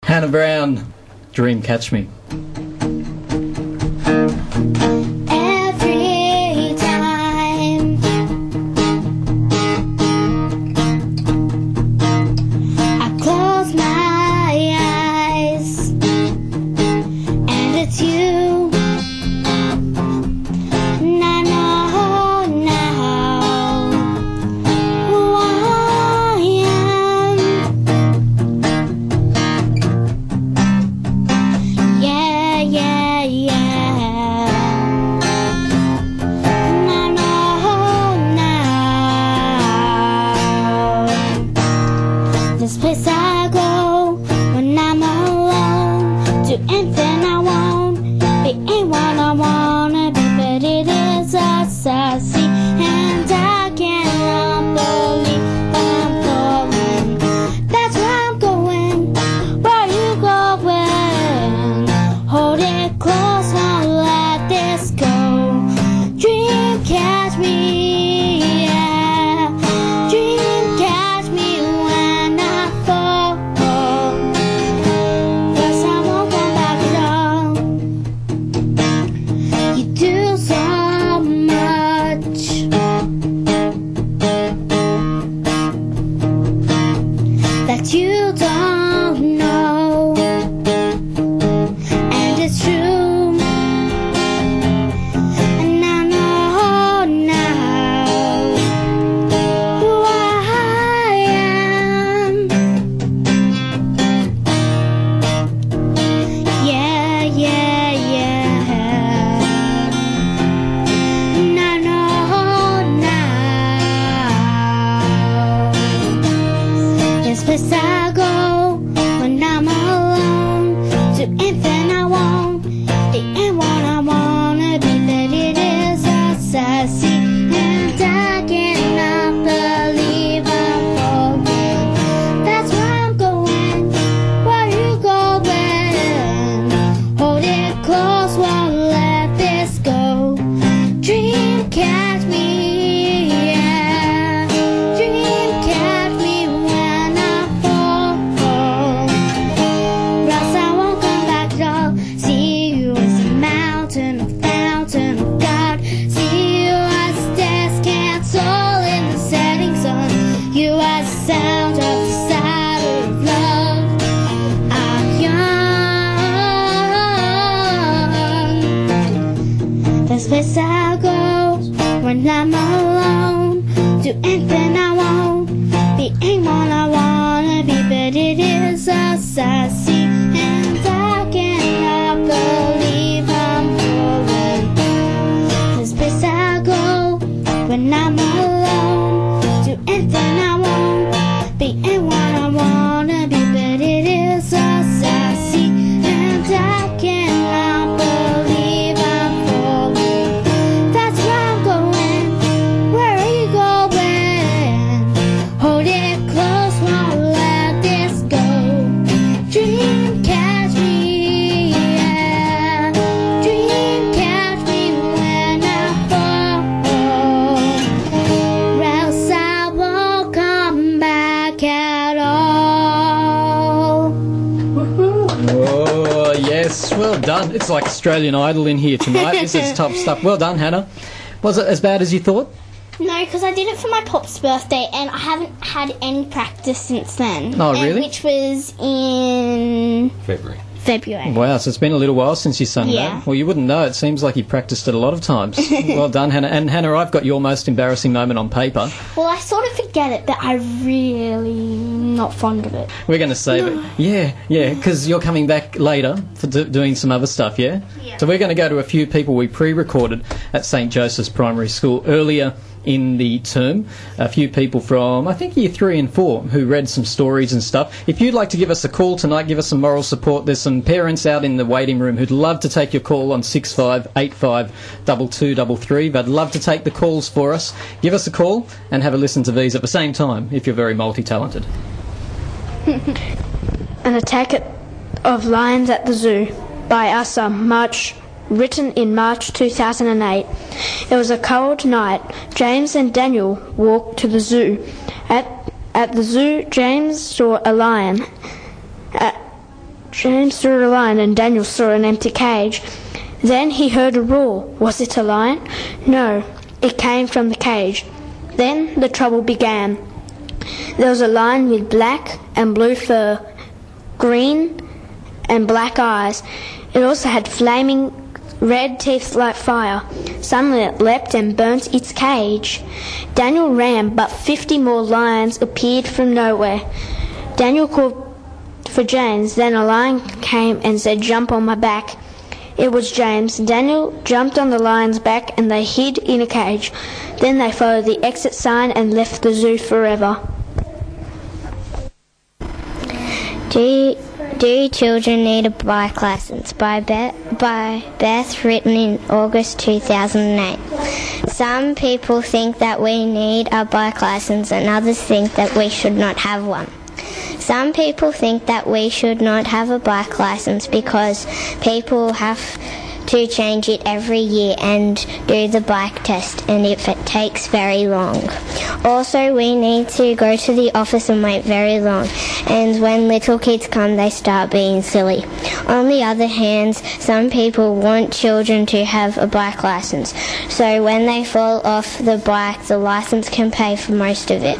Hannah Brown, Dream Catch Me. Every time I close my eyes and it's you, and I know now who I am. Yeah, yeah, yeah. And I know now. This place I go when I'm alone, do anything I want. It ain't what I wanna be, but it is us I see, and I cannot believe I'm going. That's where I'm going. Where you going? Hold it close, won't let this go. Dream catch me, yeah. Dream catch me when I fall. First I won't come back at all. You do so much that you don't know, and it's true, and I know now who I am. Yeah, yeah, yeah. And I know now. This place I go when I'm alone, do anything I want. It ain't what I wanna be, but it is us I see, and I cannot believe I'm falling. That's where I'm going. Where you going? Hold it close, won't let this go. Dream catch me, yeah. Dream catch me when I fall. Else I won't come back at all. See you as a mountain, a fountain of God. See you as stars cancel in the setting sun. You as the sound of the sound of love. I'm young. This place I go when I'm alone, do anything I want. Be ain't what I wanna be, but it is us I see, and I cannot believe I'm falling. This place I go when I'm alone, do anything I want. Be ain't what I wanna be, but it is us I see, and I cannot believe I'm falling. That's where I'm going. Where are you going? Hold it close, won't let this go. Dream catch me, yeah. Dream catch me when I fall. Else I won't come back at all. Oh, yes, well done. It's like Australian Idol in here tonight. This is top stuff. Well done, Hannah. Was it as bad as you thought? No, because I did it for my pop's birthday, and I haven't had any practice since then. Oh, really? Which was in February. February. Wow, so it's been a little while since you sung Yeah. that. Well, you wouldn't know. It seems like you practiced it a lot of times. Well done, Hannah. And Hannah, I've got your most embarrassing moment on paper. Well, I sort of forget it, but I really not fond of it. We're going to save it. Yeah, because you're coming back later for doing some other stuff, yeah? Yeah. So we're going to go to a few people we pre-recorded at St Joseph's Primary School earlier in the term. A few people from, I think, Year 3 and 4 who read some stories and stuff. If you'd like to give us a call tonight, give us some moral support, there's some parents out in the waiting room who'd love to take your call on 6585 2233. They'd love to take the calls for us. Give us a call and have a listen to these at the same time if you're very multi-talented. An Attack of Lions at the Zoo by Asa March, written in March 2008. It was a cold night. James and Daniel walked to the zoo. At the zoo, James saw a lion. James saw a lion and Daniel saw an empty cage. Then he heard a roar. Was it a lion? No, it came from the cage. Then the trouble began. There was a lion with black and blue fur, green and black eyes. It also had flaming red teeth like fire. Suddenly it leapt and burnt its cage. Daniel ran, but 50 more lions appeared from nowhere. Daniel called for James. Then a lion came and said, "Jump on my back." It was James. Daniel jumped on the lion's back and they hid in a cage. Then they followed the exit sign and left the zoo forever. Do children need a bike license? By Beth, written in August 2008. Some people think that we need a bike license and others think that we should not have one. Some people think that we should not have a bike license because people have to change it every year and do the bike test, and if it takes very long. Also, we need to go to the office and wait very long, and when little kids come they start being silly. On the other hand, some people want children to have a bike license, so when they fall off the bike the license can pay for most of it.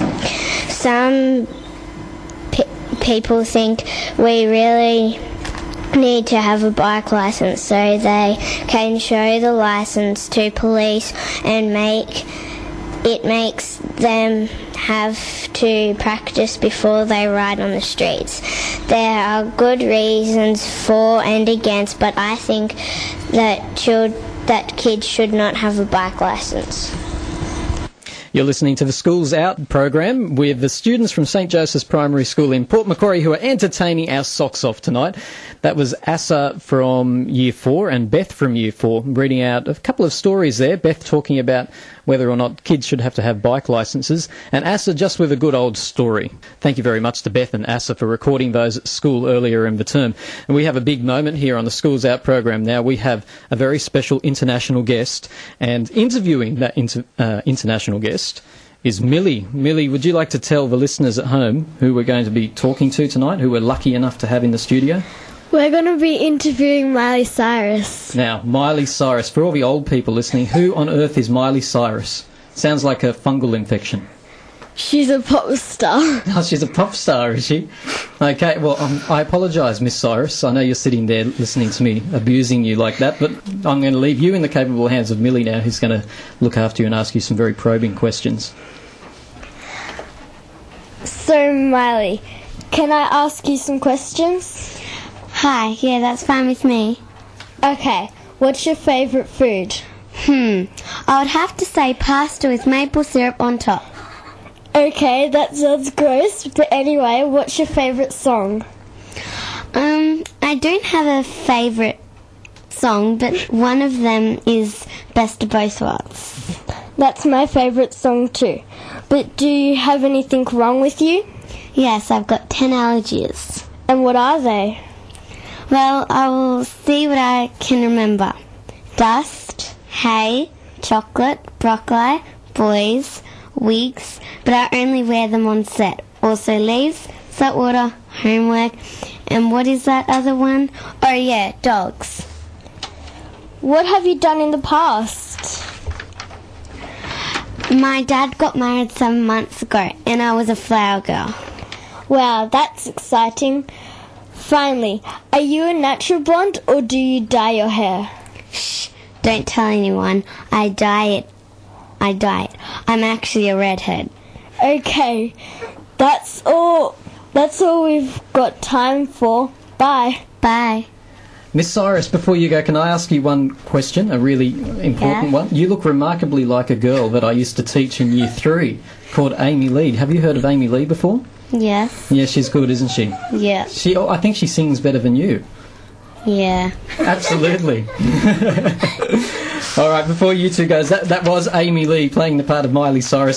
Some people think we really need to have a bike license so they can show the license to police and it makes them have to practice before they ride on the streets. There are good reasons for and against, but I think that kids should not have a bike license. You're listening to the Schools Out program with the students from St Joseph's Primary School in Port Macquarie who are entertaining our socks off tonight. That was Asa from Year 4 and Beth from Year 4 reading out a couple of stories there. Beth talking about whether or not kids should have to have bike licences, and Asa just with a good old story. Thank you very much to Beth and Asa for recording those at school earlier in the term. And we have a big moment here on the Schools Out program now. We have a very special international guest, and interviewing that international guest is Millie. Millie, would you like to tell the listeners at home who we're going to be talking to tonight, who we're lucky enough to have in the studio? We're going to be interviewing Miley Cyrus. Now, Miley Cyrus, for all the old people listening, who on earth is Miley Cyrus? Sounds like a fungal infection. She's a pop star. Oh, she's a pop star, is she? Okay, well, I apologise, Miss Cyrus. I know you're sitting there listening to me abusing you like that, but I'm going to leave you in the capable hands of Millie now, who's going to look after you and ask you some very probing questions. So, Miley, can I ask you some questions? Hi, yeah, that's fine with me. Okay, what's your favourite food? I would have to say pasta with maple syrup on top. Okay, that sounds gross, but anyway, what's your favourite song? I don't have a favourite song, but one of them is Best of Both Worlds. That's my favourite song too. But do you have anything wrong with you? Yes, I've got 10 allergies. And what are they? Well, I will see what I can remember. Dust, hay, chocolate, broccoli, boys, wigs, but I only wear them on set. Also leaves, salt water, homework, and what is that other one? Oh yeah, dogs. What have you done in the past? My dad got married 7 months ago, and I was a flower girl. Wow, that's exciting. Finally, are you a natural blonde or do you dye your hair? Shh, don't tell anyone. I dye it. I'm actually a redhead. Okay, that's all we've got time for. Bye. Bye. Miss Cyrus, before you go, can I ask you one question, a really important one? You look remarkably like a girl that I used to teach in Year 3 called Amy Lee. Have you heard of Amy Lee before? Yes. Yeah, she's good, isn't she? Yeah. I think she sings better than you. Yeah. Absolutely. All right, before you two guys, that was Amy Lee playing the part of Miley Cyrus.